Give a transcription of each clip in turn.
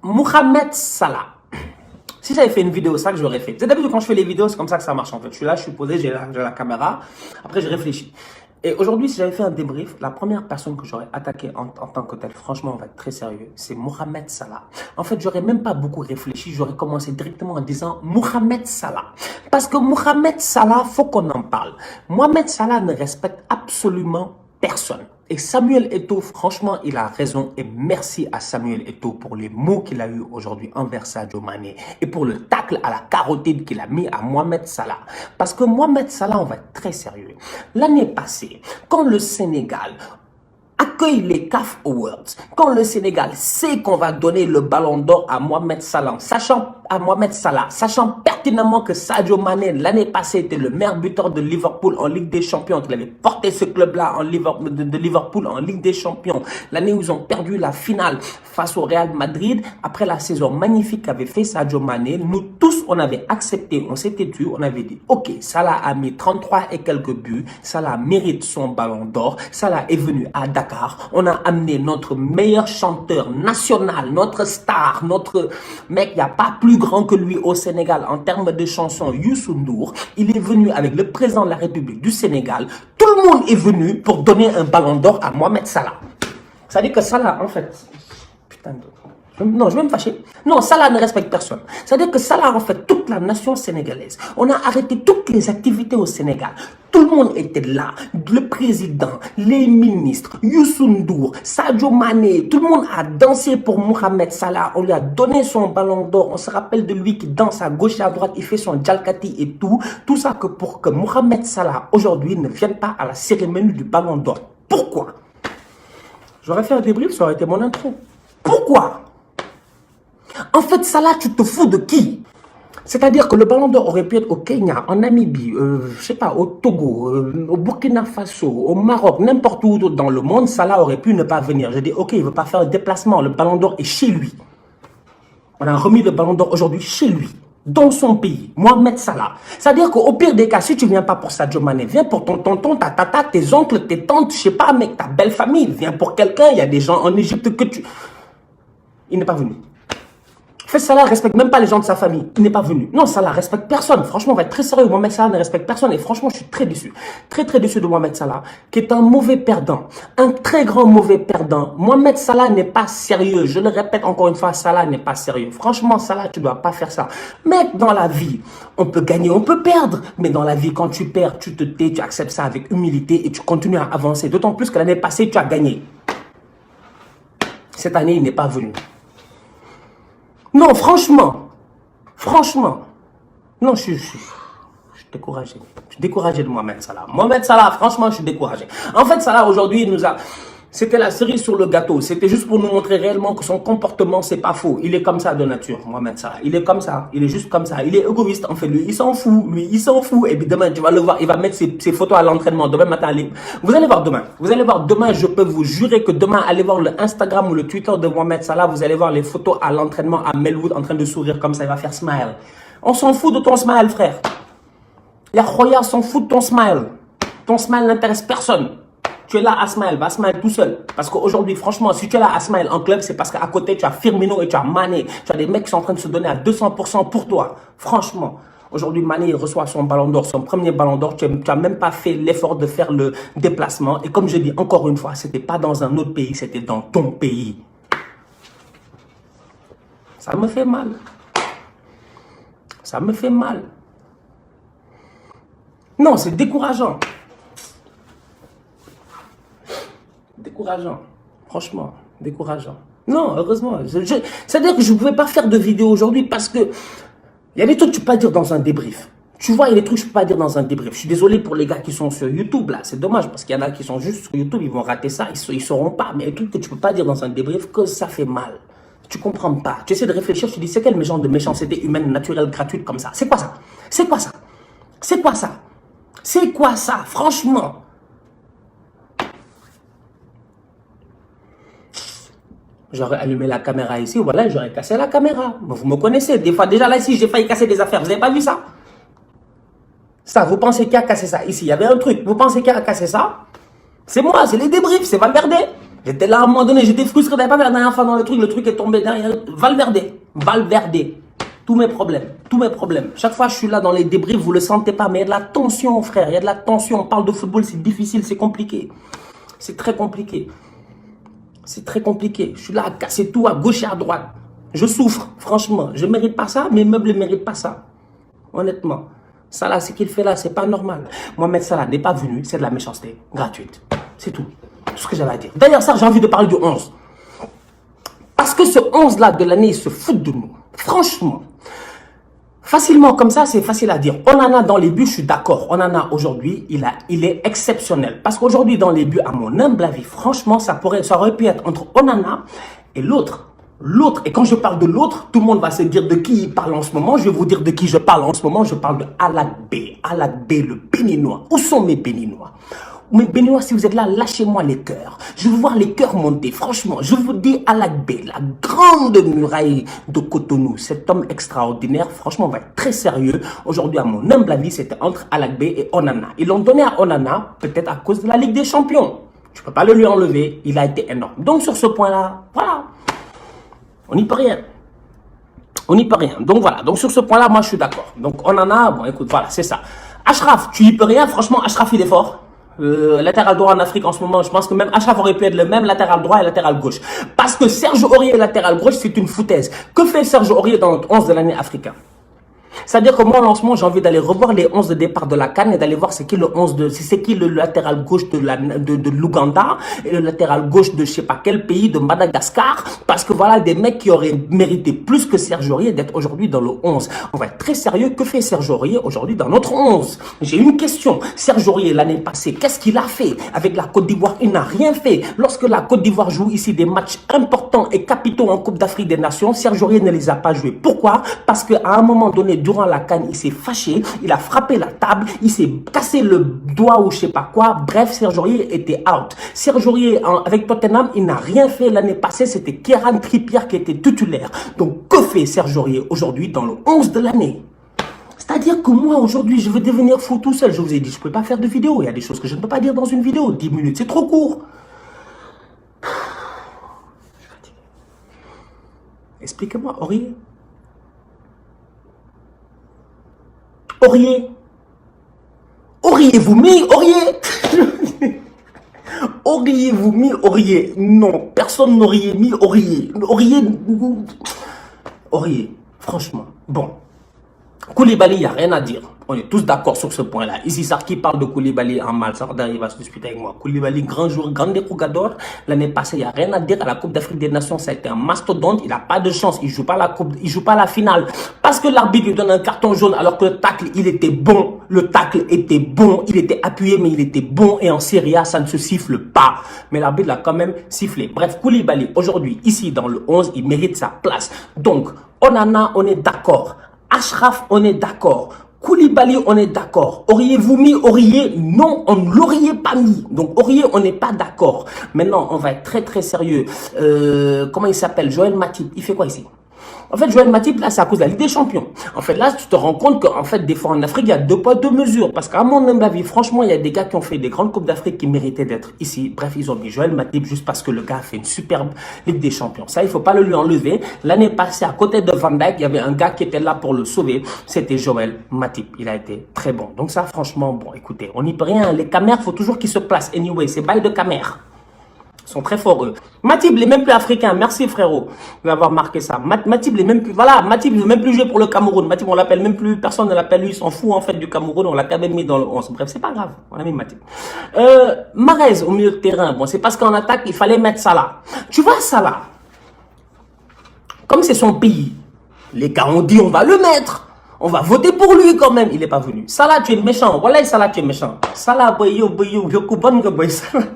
Mohamed Salah. Si j'avais fait une vidéo, ça que j'aurais fait. C'est d'habitude quand je fais les vidéos, c'est comme ça que ça marche en fait. Je suis là, je suis posé, j'ai la caméra. Après, je réfléchis. Et aujourd'hui, si j'avais fait un débrief, la première personne que j'aurais attaqué en tant que tel, franchement, on va être très sérieux, c'est Mohamed Salah. En fait, j'aurais même pas beaucoup réfléchi, j'aurais commencé directement en disant Mohamed Salah. Parce que Mohamed Salah, faut qu'on en parle. Mohamed Salah ne respecte absolument personne. Et Samuel Eto'o, franchement, il a raison. Et merci à Samuel Eto'o pour les mots qu'il a eu aujourd'hui envers Sadio Mané. Et pour le tacle à la carotide qu'il a mis à Mohamed Salah. Parce que Mohamed Salah, on va être très sérieux. L'année passée, quand le Sénégal accueille les CAF Awards, quand le Sénégal sait qu'on va donner le ballon d'or à Mohamed Salah, sachant pertinemment que Sadio Mané, l'année passée, était le meilleur buteur de Liverpool en Ligue des Champions, qu'il avait porté ce club-là de Liverpool en Ligue des Champions, l'année où ils ont perdu la finale face au Real Madrid, après la saison magnifique qu'avait fait Sadio Mané, nous tous, on avait accepté, on s'était tué, on avait dit, ok, Salah a mis 33 et quelques buts, Salah mérite son ballon d'or, Salah est venu à Dakar, on a amené notre meilleur chanteur national, notre star, notre mec, il n'y a pas plus grand que lui au Sénégal en termes de chansons, Youssou N'Dour. Il est venu avec le président de la République du Sénégal. Tout le monde est venu pour donner un ballon d'or à Mohamed Salah. Ça dit que Salah, en fait, putain de... Non, je vais me fâcher. Non, Salah ne respecte personne. C'est-à-dire que Salah, en fait, toute la nation sénégalaise. On a arrêté toutes les activités au Sénégal. Tout le monde était là. Le président, les ministres, Youssou N'Dour, Sadio Mané. Tout le monde a dansé pour Mohamed Salah. On lui a donné son ballon d'or. On se rappelle de lui qui danse à gauche et à droite. Il fait son djalkati et tout. Tout ça que pour que Mohamed Salah, aujourd'hui, ne vienne pas à la cérémonie du ballon d'or. Pourquoi? J'aurais fait un débrief, ça aurait été mon intro. Pourquoi? En fait, Salah, tu te fous de qui? C'est-à-dire que le ballon d'or aurait pu être au Kenya, en Namibie, je sais pas, au Togo, au Burkina Faso, au Maroc, n'importe où dans le monde, Salah aurait pu ne pas venir. Je dis, ok, il ne veut pas faire le déplacement, le ballon d'or est chez lui. On a remis le ballon d'or aujourd'hui chez lui, dans son pays, Mohamed Salah. C'est-à-dire qu'au pire des cas, si tu ne viens pas pour Sadio Mané, viens pour ton tonton, ta tata, tes oncles, tes tantes, je sais pas, mec, ta belle famille, viens pour quelqu'un, il y a des gens en Égypte que tu... Il n'est pas venu. En fait, Salah ne respecte même pas les gens de sa famille. Il n'est pas venu. Non, Salah ne respecte personne. Franchement, on va être très sérieux. Mohamed Salah ne respecte personne. Et franchement, je suis très déçu. Très, très déçu de Mohamed Salah, qui est un mauvais perdant. Un très grand mauvais perdant. Mohamed Salah n'est pas sérieux. Je le répète encore une fois, Salah n'est pas sérieux. Franchement, Salah, tu ne dois pas faire ça. Mec, dans la vie, on peut gagner, on peut perdre. Mais dans la vie, quand tu perds, tu te tais, tu acceptes ça avec humilité et tu continues à avancer. D'autant plus que l'année passée, tu as gagné. Cette année, il n'est pas venu. Non, franchement, non, je suis découragé. Je suis découragé de Mohamed Salah. Mohamed Salah, franchement, je suis découragé. En fait, Salah, aujourd'hui, il nous a... C'était la cerise sur le gâteau. C'était juste pour nous montrer réellement que son comportement, c'est pas faux. Il est comme ça de nature, Mohamed Salah. Il est comme ça. Il est juste comme ça. Il est égoïste, en fait. Lui, il s'en fout. Lui, il s'en fout. Et puis demain, tu vas le voir. Il va mettre ses photos à l'entraînement. Demain matin, vous allez voir demain. Vous allez voir demain. Je peux vous jurer que demain, allez voir le Instagram ou le Twitter de Mohamed Salah. Vous allez voir les photos à l'entraînement à Melwood en train de sourire comme ça. Il va faire smile. On s'en fout de ton smile, frère. La Khoya s'en fout de ton smile. Ton smile n'intéresse personne. Tu es là à smile, va smile tout seul. Parce qu'aujourd'hui, franchement, si tu es là à smile en club, c'est parce qu'à côté, tu as Firmino et tu as Mané. Tu as des mecs qui sont en train de se donner à 200% pour toi. Franchement, aujourd'hui, Mané, il reçoit son ballon d'or, son premier ballon d'or. Tu n'as même pas fait l'effort de faire le déplacement. Et comme je dis encore une fois, ce n'était pas dans un autre pays, c'était dans ton pays. Ça me fait mal. Ça me fait mal. Non, c'est décourageant. Décourageant. Franchement, décourageant. Non, heureusement. C'est-à-dire que je ne pouvais pas faire de vidéo aujourd'hui parce que il y a des trucs que tu ne peux pas dire dans un débrief. Tu vois, il y a des trucs que je ne peux pas dire dans un débrief. Je suis désolé pour les gars qui sont sur YouTube, là. C'est dommage parce qu'il y en a qui sont juste sur YouTube, ils vont rater ça, ils ne sauront pas. Mais il y a des trucs que tu ne peux pas dire dans un débrief que ça fait mal. Tu ne comprends pas. Tu essaies de réfléchir, tu te dis, c'est quel genre de méchanceté humaine, naturelle, gratuite comme ça? C'est quoi ça? C'est quoi ça? C'est quoi ça? C'est quoi ça? Franchement. J'aurais allumé la caméra ici, voilà, j'aurais cassé la caméra. Vous me connaissez, des fois, déjà là, ici, j'ai failli casser des affaires. Vous n'avez pas vu ça? Ça, vous pensez qui a cassé ça? Ici, il y avait un truc. Vous pensez qui a cassé ça? C'est moi, c'est les débriefs, c'est Valverde. J'étais là à un moment donné, j'étais frustré, t'avais pas vu la dernière fois dans le truc est tombé derrière. Valverde. Tous mes problèmes. Chaque fois, je suis là dans les débriefs, vous le sentez pas, mais il y a de la tension, frère. Il y a de la tension. On parle de football, c'est difficile, c'est compliqué. C'est très compliqué. C'est très compliqué. Je suis là à casser tout à gauche et à droite. Je souffre, franchement. Je ne mérite pas ça, mes meubles ne méritent pas ça. Honnêtement. Ça là, ce qu'il fait là, c'est pas normal. Mohamed Salah n'est pas venu, c'est de la méchanceté gratuite. C'est tout. Tout ce que j'avais à dire. D'ailleurs, ça, j'ai envie de parler du 11. Parce que ce 11-là de l'année, il se fout de nous. Franchement. Facilement, comme ça, c'est facile à dire. Onana dans les buts, je suis d'accord. Onana, aujourd'hui, il est exceptionnel. Parce qu'aujourd'hui, dans les buts, à mon humble avis, franchement, ça aurait pu être entre Onana et l'autre. Et quand je parle de l'autre, tout le monde va se dire de qui il parle en ce moment. Je vais vous dire de qui je parle en ce moment. Je parle de Alagbe. Alagbe, le Béninois. Où sont mes Béninois? Mes Béninois, si vous êtes là, lâchez-moi les cœurs. Je veux voir les cœurs monter. Franchement, je vous dis Alagbe, la grande muraille de Cotonou. Cet homme extraordinaire, franchement, va être très sérieux. Aujourd'hui, à mon humble avis, c'était entre Alagbe et Onana. Ils l'ont donné à Onana, peut-être à cause de la Ligue des Champions. Je ne peux pas le lui enlever. Il a été énorme. Donc, sur ce point-là, voilà. On n'y peut rien. On n'y peut rien. Donc voilà. Donc sur ce point-là, moi je suis d'accord. Donc Onana, bon écoute, voilà, c'est ça. Achraf, tu n'y peux rien. Franchement, Achraf, il est fort. Latéral droit en Afrique en ce moment, je pense que même Achraf aurait pu être le même latéral droit et latéral gauche. Parce que Serge Aurier, latéral gauche, c'est une foutaise. Que fait Serge Aurier dans notre 11 de l'année africain? C'est-à-dire que moi, en lancement, j'ai envie d'aller revoir les 11 de départ de la CAN et d'aller voir c'est qui le latéral gauche de l'Ouganda et le latéral gauche de je sais pas quel pays, de Madagascar. Parce que voilà, des mecs qui auraient mérité plus que Serge Aurier d'être aujourd'hui dans le 11. On va être très sérieux. Que fait Serge Aurier aujourd'hui dans notre 11? J'ai une question. Serge Aurier, l'année passée, qu'est-ce qu'il a fait avec la Côte d'Ivoire? Il n'a rien fait. Lorsque la Côte d'Ivoire joue ici des matchs importants et capitaux en Coupe d'Afrique des Nations, Serge Aurier ne les a pas joués. Pourquoi? Parce qu'à un moment donné, durant la CAN, il s'est fâché, il a frappé la table, il s'est cassé le doigt ou je sais pas quoi. Bref, Serge Aurier était out. Serge Aurier, avec Tottenham, il n'a rien fait l'année passée. C'était Kieran Trippier qui était titulaire. Donc, que fait Serge Aurier aujourd'hui dans le 11 de l'année? C'est-à-dire que moi, aujourd'hui, je veux devenir fou tout seul. Je vous ai dit, je ne peux pas faire de vidéo. Il y a des choses que je ne peux pas dire dans une vidéo. 10 minutes, c'est trop court. Expliquez-moi, Aurier. Auriez-vous mis Aurier? Auriez-vous mis Aurier? Non, personne n'aurait mis Aurier. Aurier, franchement. Bon. Koulibaly, il n'y a rien à dire. On est tous d'accord sur ce point-là. Ici, Sarki parle de Koulibaly en mal. Sardar, il va se disputer avec moi. Koulibaly, grand joueur, grand dérougador. L'année passée, il n'y a rien à dire. À la Coupe d'Afrique des Nations, ça a été un mastodonte. Il n'a pas de chance. Il ne joue pas la coupe, il joue pas la finale. Parce que l'arbitre lui donne un carton jaune alors que le tacle, il était bon. Le tacle était bon. Il était appuyé, mais il était bon. Et en Serie A, ça ne se siffle pas. Mais l'arbitre l'a quand même sifflé. Bref, Koulibaly, aujourd'hui, ici, dans le 11, il mérite sa place. Donc, Onana, on est d'accord. Achraf, on est d'accord. Koulibaly, on est d'accord. Auriez-vous mis Aurier? Non, on ne l'aurait pas mis. Donc, Aurier, on n'est pas d'accord. Maintenant, on va être très, très sérieux. Comment il s'appelle? Joël Matip. Il fait quoi ici? En fait, Joël Matip, là, c'est à cause de la Ligue des Champions. En fait, là, tu te rends compte qu'en fait, des fois, en Afrique, il y a 2 poids, 2 mesures. Parce qu'à mon humble avis, franchement, il y a des gars qui ont fait des grandes Coupes d'Afrique qui méritaient d'être ici. Bref, ils ont mis Joël Matip juste parce que le gars a fait une superbe Ligue des Champions. Ça, il ne faut pas le lui enlever. L'année passée, à côté de Van Dijk, il y avait un gars qui était là pour le sauver. C'était Joël Matip. Il a été très bon. Donc ça, franchement, bon, écoutez, on n'y peut rien. Les Camers, il faut toujours qu'ils se placent. Anyway, c'est bail de Camers. Ils sont très forts, eux. Matip, il est même plus africain. Merci, frérot, d'avoir marqué ça. Matip, il est même plus... Voilà, Matip, il ne veut même plus jouer pour le Cameroun. Matip, on l'appelle même plus... Personne ne l'appelle, lui, il s'en fout, en fait, du Cameroun. On l'a quand même mis dans le 11. Bref, c'est pas grave. On a mis Matip. Mahrez, au milieu de terrain. Bon, c'est parce qu'en attaque, il fallait mettre Salah. Tu vois, Salah, comme c'est son pays, les gars ont dit, on va le mettre. On va voter pour lui quand même. Il n'est pas venu. Salah, tu es méchant. Voilà, Salah, tu es méchant. Salah, boyo, boyo, boyo, boyo, boyo, Salah.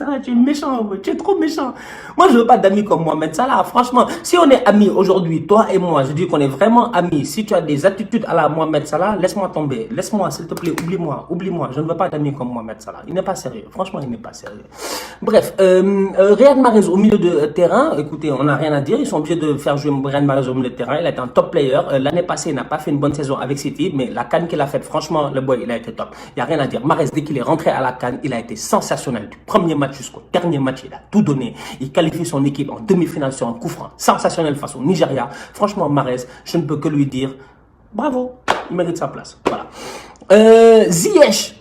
Salah, tu es méchant, tu es trop méchant. Moi, je veux pas d'amis comme Mohamed Salah. Franchement, si on est amis aujourd'hui, toi et moi, je dis qu'on est vraiment amis. Si tu as des attitudes à la Mohamed Salah, laisse-moi tomber. Laisse-moi, s'il te plaît, oublie-moi. Oublie-moi. Je ne veux pas d'amis comme Mohamed Salah. Il n'est pas sérieux. Franchement, il n'est pas sérieux. Bref, Riyad Mahrez au milieu de terrain. Écoutez, on n'a rien à dire. Ils sont obligés de faire jouer Riyad Mahrez au milieu de terrain. Il a été un top player. L'année passée, il n'a pas fait une bonne saison avec City, mais la CAN qu'il a faite, franchement, le boy, il a été top. Il n'y a rien à dire. Mahrez, dès qu'il est rentré à la CAN, il a été sensationnel. Du premier match jusqu'au dernier match, il a tout donné. Il qualifie son équipe en demi-finale sur un coup franc. Sensationnel face au Nigeria. Franchement, Mahrez, je ne peux que lui dire bravo. Il mérite sa place. Voilà. Ziyech.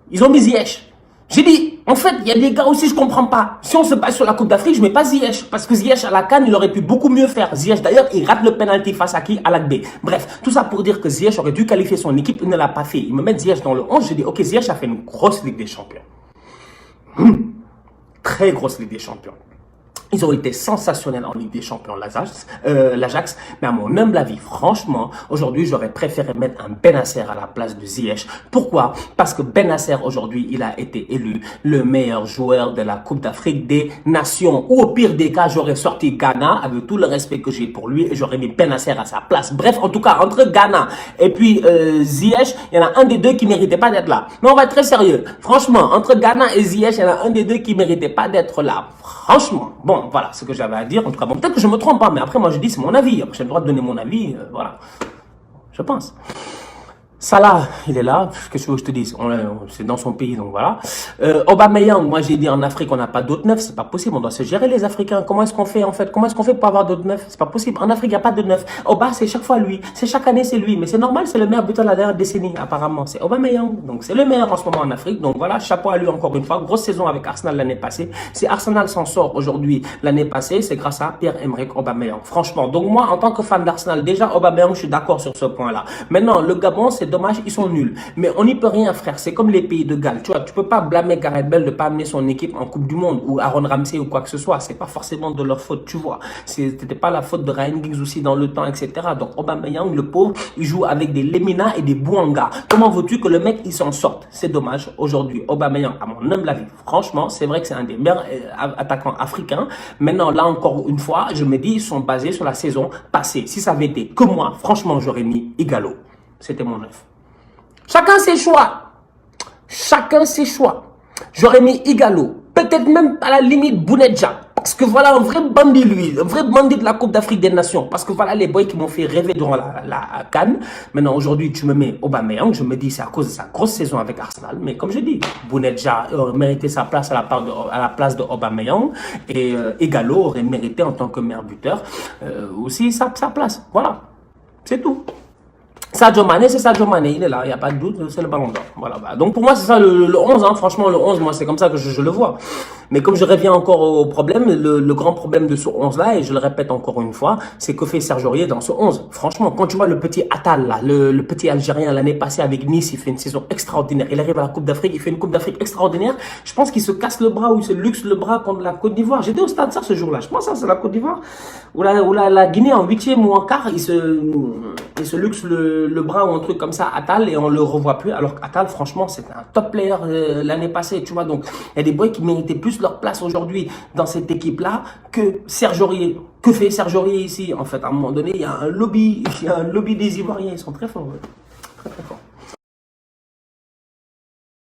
Ils ont mis Ziyech. J'ai dit, en fait, il y a des gars aussi, je comprends pas. Si on se base sur la Coupe d'Afrique, je mets pas Ziyech. Parce que Ziyech à la CAN, il aurait pu beaucoup mieux faire. Ziyech, d'ailleurs, il rate le penalty face à qui? À l'Agbe. Bref, tout ça pour dire que Ziyech aurait dû qualifier son équipe, il ne l'a pas fait. Ils me mettent Ziyech dans le 11, je dis, ok, Ziyech a fait une grosse Ligue des Champions. Très grosse Ligue des Champions. Ils ont été sensationnels en Ligue des Champions, l'Ajax. Mais à mon humble avis, franchement, aujourd'hui, j'aurais préféré mettre un Bennacer à la place de Ziyech. Pourquoi? Parce que Bennacer, aujourd'hui, il a été élu le meilleur joueur de la Coupe d'Afrique des Nations. Ou au pire des cas, j'aurais sorti Ghana, avec tout le respect que j'ai pour lui, et j'aurais mis Bennacer à sa place. Bref, en tout cas, entre Ghana et puis Ziyech, il y en a un des deux qui méritait pas d'être là. Mais on va être très sérieux. Franchement, entre Ghana et Ziyech, il y en a un des deux qui méritait pas d'être là. Franchement, bon. Voilà ce que j'avais à dire. En tout cas, bon, peut-être que je me trompe pas, mais après, moi, je dis, c'est mon avis. Après, j'ai le droit de donner mon avis. Voilà. Je pense. Salah, il est là. Qu'est-ce que je te dis? C'est dans son pays, donc voilà. Aubameyang, moi j'ai dit en Afrique, on n'a pas d'autres neufs. C'est pas possible. On doit se gérer les Africains. Comment est-ce qu'on fait en fait? Comment est-ce qu'on fait pour avoir d'autres neufs? C'est pas possible. En Afrique, il n'y a pas de neuf. Oba, c'est chaque fois lui. C'est chaque année, c'est lui. Mais c'est normal, c'est le meilleur buteur de la dernière décennie, apparemment. C'est Aubameyang. Donc c'est le meilleur en ce moment en Afrique. Donc voilà, chapeau à lui encore une fois. Grosse saison avec Arsenal l'année passée. Si Arsenal s'en sort aujourd'hui, l'année passée, c'est grâce à Pierre-Emerick Aubameyang. Franchement. Donc moi, en tant que fan d'Arsenal, déjà Aubameyang, je suis d'accord sur ce point-là. Maintenant, le Gabon, c'est dommage, ils sont nuls. Mais on n'y peut rien, frère. C'est comme les pays de Galles. Tu vois, tu peux pas blâmer Gareth Bale de pas amener son équipe en Coupe du Monde ou Aaron Ramsey ou quoi que ce soit. C'est pas forcément de leur faute, tu vois. C'était pas la faute de Ryan Giggs aussi dans le temps, etc. Donc Aubameyang, le pauvre, il joue avec des Lemina et des Bouanga. Comment veux-tu que le mec, il s'en sorte? C'est dommage. Aujourd'hui, Aubameyang, à mon humble avis, franchement, c'est vrai que c'est un des meilleurs attaquants africains. Maintenant, là encore une fois, je me dis, ils sont basés sur la saison passée. Si ça avait été que moi, franchement, j'aurais mis Igalo. C'était mon œuf. Chacun ses choix. Chacun ses choix. J'aurais mis Igalo. Peut-être même à la limite Bounedjah. Parce que voilà un vrai bandit lui. Un vrai bandit de la Coupe d'Afrique des Nations. Parce que voilà les boys qui m'ont fait rêver durant la CAN. Maintenant aujourd'hui tu me mets Aubameyang. Je me dis c'est à cause de sa grosse saison avec Arsenal. Mais comme je dis, Bounedjah aurait mérité sa place à la place de Aubameyang. Et Igalo aurait mérité en tant que meilleur buteur aussi sa place. Voilà. C'est tout. Sadio Mané, c'est Sadio Mané, il est là, il n'y a pas de doute, c'est le ballon d'or. Voilà, bah. Donc pour moi, c'est ça le 11, hein. Franchement, le 11, moi, c'est comme ça que je le vois. Mais comme je reviens encore au problème, le grand problème de ce 11-là, et je le répète encore une fois, c'est que fait Serge Aurier dans ce 11. Franchement, quand tu vois le petit Attal, là, le petit Algérien, l'année passée avec Nice, il fait une saison extraordinaire. Il arrive à la Coupe d'Afrique, il fait une Coupe d'Afrique extraordinaire. Je pense qu'il se casse le bras ou il se luxe le bras contre la Côte d'Ivoire. J'étais au stade ça ce jour-là. Je pense que c'est la Côte d'Ivoire. Ou la Guinée en 8e ou en quart, il se luxe le bras ou un truc comme ça, Attal, et on le revoit plus. Alors qu'Attal, franchement, c'était un top player l'année passée, tu vois. Donc, il y a des boys qui méritaient plus leur place aujourd'hui dans cette équipe-là que Serge Aurier. Que fait Serge Aurier ici? En fait, à un moment donné, il y a un lobby des Ivoiriens. Ils sont très forts, ouais. Très, très forts.